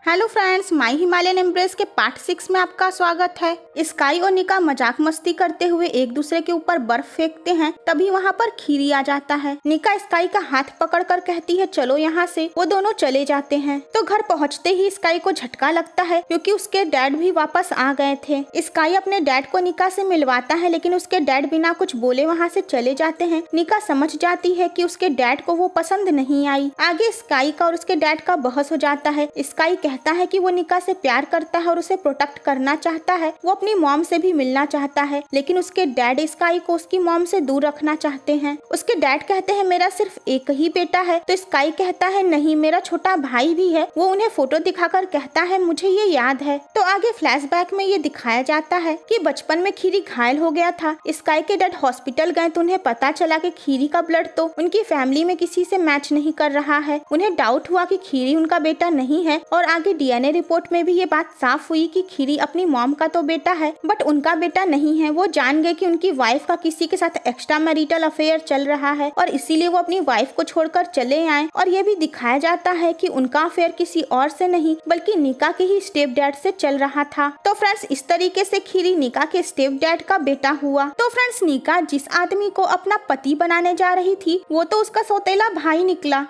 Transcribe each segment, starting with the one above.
Hello friends, my Himalayan embrace के part 6 में आपका स्वागत है। स्काई और निका मजाक मस्ती करते हुए एक दूसरे के ऊपर बर्फ फेंकते हैं। तभी वहाँ पर खीरी आ जाता है। निका स्काई का हाथ पकड़कर कहती है चलो यहाँ से। वो दोनों चले जाते हैं। तो घर पहुँचते ही स्काई को झटका लगता है क्योंकि उसके डैड भी वापस आ गए थे। स्काई अपने डैड को निका से मिलवाता है, लेकिन उसके डैड बिना कुछ बोले वहाँ से चले जाते हैं। निका समझ जाती है कि उसके डैड को वो पसंद नहीं आई। आगे स्काई का और उसके डैड का बहस हो जाता है। स्काई कहता है कि वो निका से प्यार करता है और उसे प्रोटेक्ट करना चाहता है। वो अपनी मॉम से भी मिलना चाहता है, लेकिन उसके डैड स्काई को उसकी मॉम से दूर रखना चाहते हैं। उसके डैड कहते हैं मेरा सिर्फ एक ही बेटा है। तो स्काई कहता है नहीं, मेरा छोटा भाई भी है। वो उन्हें फोटो दिखाकर कहता है मुझे ये याद है। तो आगे फ्लैशबैक में ये दिखाया जाता है कि बचपन में खीरी घायल हो गया था। स्काई के डैड हॉस्पिटल गए तो उन्हें पता चला कि खीरी का ब्लड तो उनकी फैमिली में किसी से मैच नहीं कर रहा है। उन्हें डाउट हुआ कि खीरी उनका बेटा नहीं है और आगे डीएनए रिपोर्ट में भी ये बात साफ हुई कि खीरी अपनी मॉम का तो बेटा है बट उनका बेटा नहीं है। वो जान गए कि उनकी वाइफ का किसी के साथ एक्स्ट्रा मैरिटल अफेयर चल रहा है और इसीलिए वो अपनी वाइफ को छोड़कर चले आए। और ये भी दिखाया जाता है कि उनका अफेयर किसी और से नहीं बल्कि निका के ही स्टेप डैड से चल रहा था। तो फ्रेंड्स, इस तरीके से खीरी निका के स्टेप डैड का बेटा हुआ। तो फ्रेंड्स, निका जिस आदमी को अपना पति बनाने जा रही थी वो तो उसका सौतेला भाई निकला।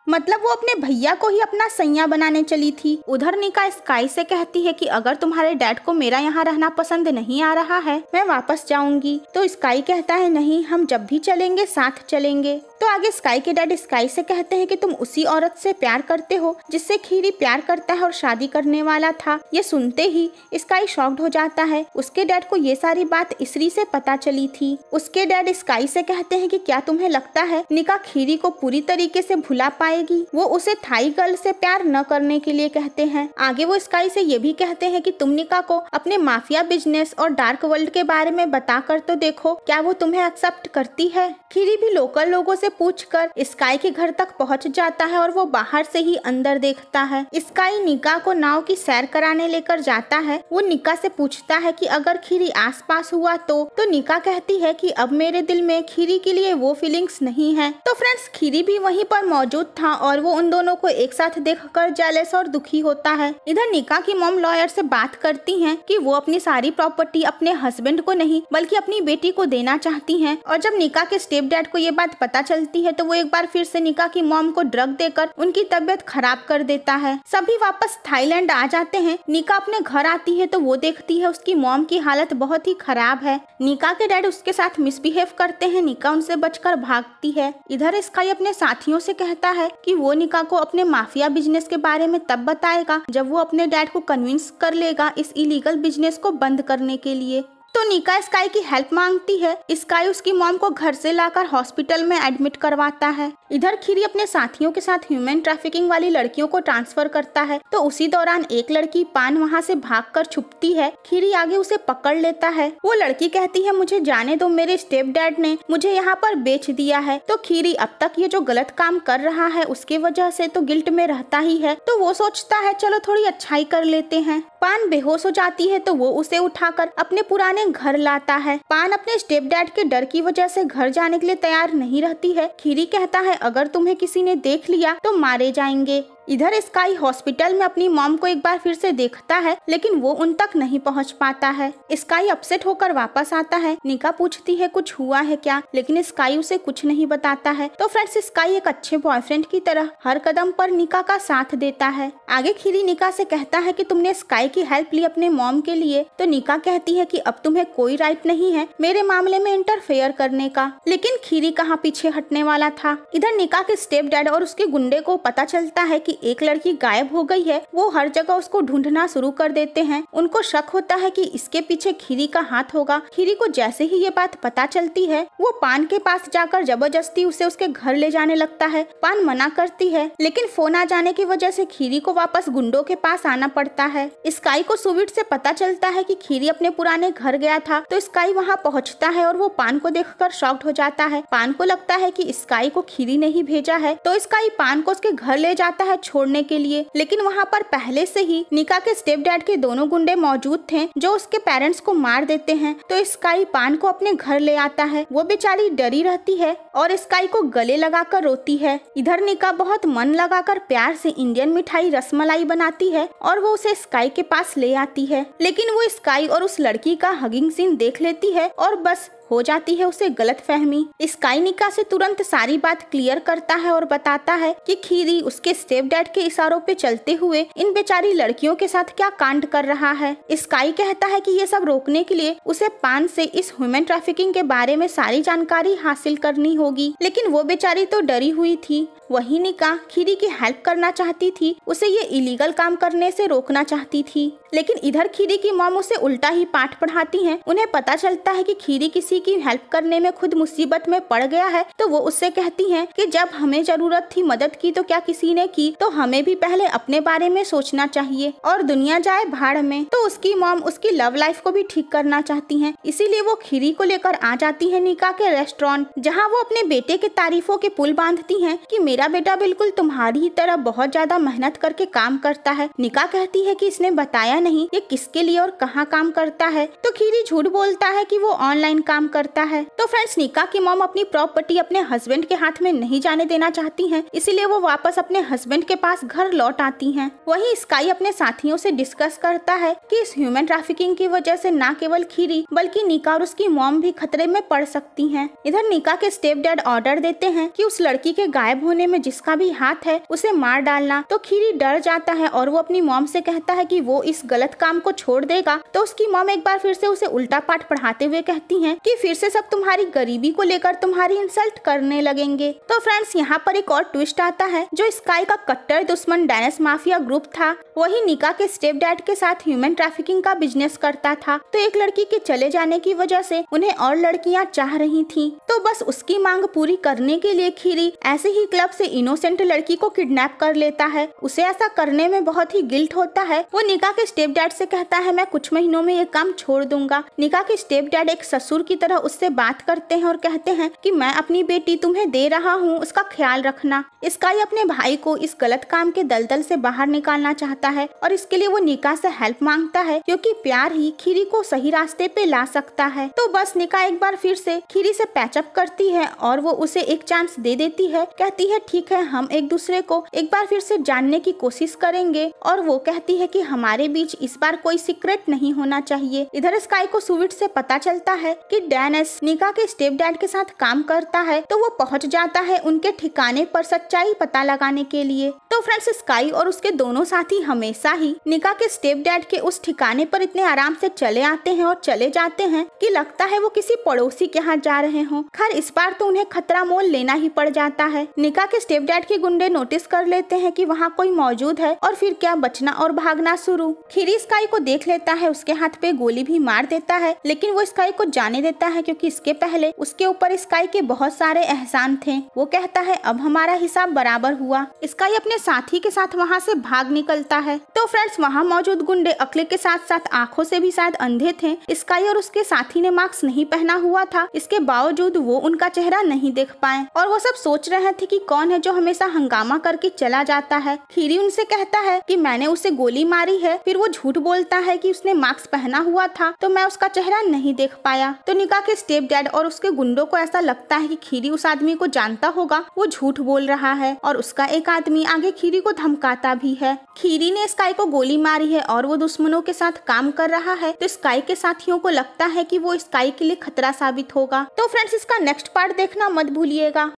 मतलब वो अपने भैया को ही अपना सैया बनाने चली थी। उधर निका स्काई से कहती है कि अगर तुम्हारे डैड को मेरा यहाँ रहना पसंद नहीं आ रहा है मैं वापस जाऊंगी। तो स्काई कहता है नहीं, हम जब भी चलेंगे साथ चलेंगे। तो आगे स्काई के डैड स्काई से कहते हैं कि तुम उसी औरत से प्यार करते हो जिससे खीरी प्यार करता है और शादी करने वाला था। ये सुनते ही स्काई शॉक्ड हो जाता है। उसके डैड को ये सारी बात इसरी से पता चली थी। उसके डैड स्काई से कहते हैं कि क्या तुम्हें लगता है निका खीरी को पूरी तरीके से भुला पाएगी? वो उसे थाई गर्ल से प्यार न करने के लिए कहते हैं। आगे वो स्काई से ये भी कहते हैं कि तुम निका को अपने माफिया बिजनेस और डार्क वर्ल्ड के बारे में बताकर तो देखो, क्या वो तुम्हें एक्सेप्ट करती है? खीरी भी लोकल लोगों से पूछकर स्काई के घर तक पहुंच जाता है और वो बाहर से ही अंदर देखता है। स्काई निका को नाव की सैर कराने लेकर जाता है। वो निका से पूछता है कि अगर खीरी आसपास हुआ तो निका कहती है कि अब मेरे दिल में खीरी के लिए वो फीलिंग्स नहीं है। तो फ्रेंड्स, खीरी भी वहीं पर मौजूद था और वो उन दोनों को एक साथ देखकर जेलस और दुखी होता है। इधर निका की मॉम लॉयर से बात करती हैं कि वो अपनी सारी प्रॉपर्टी अपने हस्बैंड को नहीं बल्कि अपनी बेटी को देना चाहती हैं। और जब निका के स्टेप डैड को ये बात पता चलती है तो वो एक बार फिर से निका की मॉम को ड्रग देकर उनकी तबीयत खराब कर देता है। सभी वापस थाईलैंड आ जाते हैं। निका अपने घर आती है तो वो देखती है उसकी मॉम की हालत बहुत ही खराब है। निका के डैड उसके साथ मिसबिहेव करते हैं। निका उनसे बचकर भागती है। इधर स्काई अपने साथियों से कहता है कि वो निका को अपने माफिया बिजनेस के बारे में तब बताएगा जब वो अपने डैड को कन्विंस कर लेगा इस इलीगल बिजनेस को बंद करने के लिए। तो निका स्काई की हेल्प मांगती है। स्काई उसकी मॉम को घर से लाकर हॉस्पिटल में एडमिट करवाता है। इधर खीरी अपने साथियों के साथ ह्यूमन ट्रैफिकिंग वाली लड़कियों को ट्रांसफर करता है। तो उसी दौरान एक लड़की पान वहाँ से भागकर छुपती है। खीरी आगे उसे पकड़ लेता है। वो लड़की कहती है मुझे जाने दो, मेरे स्टेप डैड ने मुझे यहाँ पर बेच दिया है। तो खीरी अब तक ये जो गलत काम कर रहा है उसके वजह से तो गिल्ट में रहता ही है। तो वो सोचता है चलो थोड़ी अच्छाई कर लेते हैं। पान बेहोश हो जाती है तो वो उसे उठाकर अपने पुराने घर लाता है। पान अपने स्टेप डैड के डर की वजह से घर जाने के लिए तैयार नहीं रहती है। खीरी कहता है अगर तुम्हें किसी ने देख लिया तो मारे जाएंगे। इधर स्काई हॉस्पिटल में अपनी मॉम को एक बार फिर से देखता है लेकिन वो उन तक नहीं पहुंच पाता है। स्काई अपसेट होकर वापस आता है। निका पूछती है कुछ हुआ है क्या, लेकिन स्काई उसे कुछ नहीं बताता है। तो फ्रेंड्स, स्काई एक अच्छे बॉयफ्रेंड की तरह हर कदम पर निका का साथ देता है। आगे खीरी निका से कहता है कि तुमने स्काई की हेल्प ली अपने मॉम के लिए। तो निका कहती है कि अब तुम्हें कोई राइट नहीं है मेरे मामले में इंटरफेयर करने का। लेकिन खीरी कहाँ पीछे हटने वाला था। इधर निका के स्टेप डैड और उसके गुंडे को पता चलता है कि एक लड़की गायब हो गई है। वो हर जगह उसको ढूंढना शुरू कर देते हैं। उनको शक होता है कि इसके पीछे खीरी का हाथ होगा। खीरी को जैसे ही ये बात पता चलती है वो पान के पास जाकर जबरदस्ती उसे उसके घर ले जाने लगता है। पान मना करती है लेकिन फोन आ जाने की वजह से खीरी को वापस गुंडों के पास आना पड़ता है। स्काई को सुविट से पता चलता है कि खीरी अपने पुराने घर गया था। तो स्काई वहाँ पहुँचता है और वो पान को देखकर शॉक्ड हो जाता है। पान को लगता है कि स्काई को खीरी ने ही भेजा है। तो स्काई पान को उसके घर ले जाता है, छोड़ने के लिए, लेकिन वहाँ पर पहले से ही निका के स्टेप डैड के दोनों गुंडे मौजूद थे जो उसके पेरेंट्स को मार देते हैं। तो स्काई पान को अपने घर ले आता है। वो बेचारी डरी रहती है और स्काई को गले लगाकर रोती है। इधर निका बहुत मन लगाकर प्यार से इंडियन मिठाई रसमलाई बनाती है और वो उसे स्काई के पास ले आती है, लेकिन वो स्काई और उस लड़की का हगिंग सीन देख लेती है और बस हो जाती है उसे गलत फहमी। स्काई निका से तुरंत सारी बात क्लियर करता है और बताता है कि खीरी उसके स्टेप डैड के इशारों पे चलते हुए इन बेचारी लड़कियों के साथ क्या कांड कर रहा है। स्काई कहता है कि ये सब रोकने के लिए उसे पान से इस ह्यूमन ट्रैफिकिंग के बारे में सारी जानकारी हासिल करनी होगी, लेकिन वो बेचारी तो डरी हुई थी। वही निका खीरी की हेल्प करना चाहती थी, उसे ये इलीगल काम करने से रोकना चाहती थी, लेकिन इधर खीरी की मॉम उसे उल्टा ही पाठ पढ़ाती हैं। उन्हें पता चलता है कि खीरी किसी की हेल्प करने में खुद मुसीबत में पड़ गया है, तो वो उससे कहती हैं कि जब हमें जरूरत थी मदद की तो क्या किसी ने की, तो हमें भी पहले अपने बारे में सोचना चाहिए और दुनिया जाए भाड़ में। तो उसकी मॉम उसकी लव लाइफ को भी ठीक करना चाहती हैं, इसीलिए वो खीरी को लेकर आ जाती है निका के रेस्टोरेंट, जहाँ वो अपने बेटे के तारीफों के पुल बांधती हैं कि मेरा बेटा बिल्कुल तुम्हारी ही तरह बहुत ज्यादा मेहनत करके काम करता है। निका कहती है कि इसने बताया नहीं ये किसके लिए और कहाँ काम करता है, तो खीरी झूठ बोलता है कि वो ऑनलाइन काम करता है। तो फ्रेंड्स, निका की मॉम अपनी प्रॉपर्टी अपने हस्बैंड के हाथ में नहीं जाने देना चाहती हैं, इसीलिए वो वापस अपने हस्बैंड के पास घर लौट आती हैं। वहीं स्काई अपने साथियों से डिस्कस करता है कि इस ह्यूमन ट्रैफिकिंग की वजह से न केवल खीरी बल्कि निका और उसकी मॉम भी खतरे में पड़ सकती हैं। इधर निका के स्टेप डैड ऑर्डर देते हैं कि उस लड़की के गायब होने में जिसका भी हाथ है उसे मार डालना, तो खीरी डर जाता है और वो अपनी मॉम से कहता है कि वो इस गलत काम को छोड़ देगा। तो उसकी मॉम एक बार फिर से उसे उल्टा पाठ पढ़ाते हुए कहती हैं कि फिर से सब तुम्हारी गरीबी को लेकर तुम्हारी इंसल्ट करने लगेंगे। तो फ्रेंड्स, यहाँ पर एक और ट्विस्ट आता है। जो स्काई का कट्टर दुश्मन डेनिस माफिया ग्रुप था, वही निका के स्टेप डैड के साथ ह्यूमन ट्रैफिकिंग का बिजनेस करता था। तो एक लड़की के चले जाने की वजह से उन्हें और लड़कियां चाह रही थी, तो बस उसकी मांग पूरी करने के लिए खीरी ऐसे ही क्लब से इनोसेंट लड़की को किडनैप कर लेता है। उसे ऐसा करने में बहुत ही गिल्ट होता है। वो निका के स्टेप डैड से कहता है मैं कुछ महीनों में ये काम छोड़ दूंगा। निका के स्टेप डैड एक ससुर की तरह उससे बात करते हैं और कहते हैं कि मैं अपनी बेटी तुम्हें दे रहा हूँ, उसका ख्याल रखना। स्काई अपने भाई को इस गलत काम के दलदल से बाहर निकालना चाहता है और इसके लिए वो निका से हेल्प मांगता है, क्योंकि प्यार ही खीरी को सही रास्ते पे ला सकता है। तो बस निका एक बार फिर से खीरी से पैचअप करती है और वो उसे एक चांस दे देती है। कहती है ठीक है, हम एक दूसरे को एक बार फिर से जानने की कोशिश करेंगे, और वो कहती है कि हमारे बीच इस बार कोई सीक्रेट नहीं होना चाहिए। इधर स्काई को सुविट से पता चलता है कि डेनिस निका के स्टेप डैड के साथ काम करता है, तो वो पहुंच जाता है उनके ठिकाने पर सच्चाई पता लगाने के लिए। तो फ्रेंड्स, स्काई और उसके दोनों साथी हमेशा ही निका के स्टेप डैड के उस ठिकाने पर इतने आराम से चले आते हैं और चले जाते हैं कि लगता है वो किसी पड़ोसी के यहाँ जा रहे हों। खैर, इस बार तो उन्हें खतरा मोल लेना ही पड़ जाता है। निका के स्टेप डैड के गुंडे नोटिस कर लेते हैं कि वहाँ कोई मौजूद है और फिर क्या बचना और भागना शुरू। खीरी स्काई को देख लेता है, उसके हाथ पे गोली भी मार देता है, लेकिन वो स्काई को जाने देता है क्योंकि इसके पहले उसके ऊपर स्काई के बहुत सारे एहसान थे। वो कहता है अब हमारा हिसाब बराबर हुआ। स्काई अपने साथी के साथ वहाँ से भाग निकलता है। तो फ्रेंड्स, वहाँ मौजूद गुंडे अक्ल के साथ साथ आंखों से भी शायद अंधे थे। स्काई और उसके साथी ने मास्क नहीं पहना हुआ था, इसके बावजूद वो उनका चेहरा नहीं देख पाए और वो सब सोच रहे थे कि कौन है जो हमेशा हंगामा करके चला जाता है। खीरी उनसे कहता है कि मैंने उसे गोली मारी है, फिर वो झूठ बोलता है कि उसने मास्क पहना हुआ था तो मैं उसका चेहरा नहीं देख पाया। तो निका के स्टेप डैड और उसके गुंडों को ऐसा लगता है कि खीरी उस आदमी को जानता होगा, वो झूठ बोल रहा है, और उसका एक आदमी आगे खीरी को धमकाता भी है। खीरी ने स्काई को गोली मारी है और वो दुश्मनों के साथ काम कर रहा है, तो स्काई के साथियों को लगता है कि वो स्काई के लिए खतरा साबित होगा। तो फ्रेंड्स, इसका नेक्स्ट पार्ट देखना मत भूलिएगा।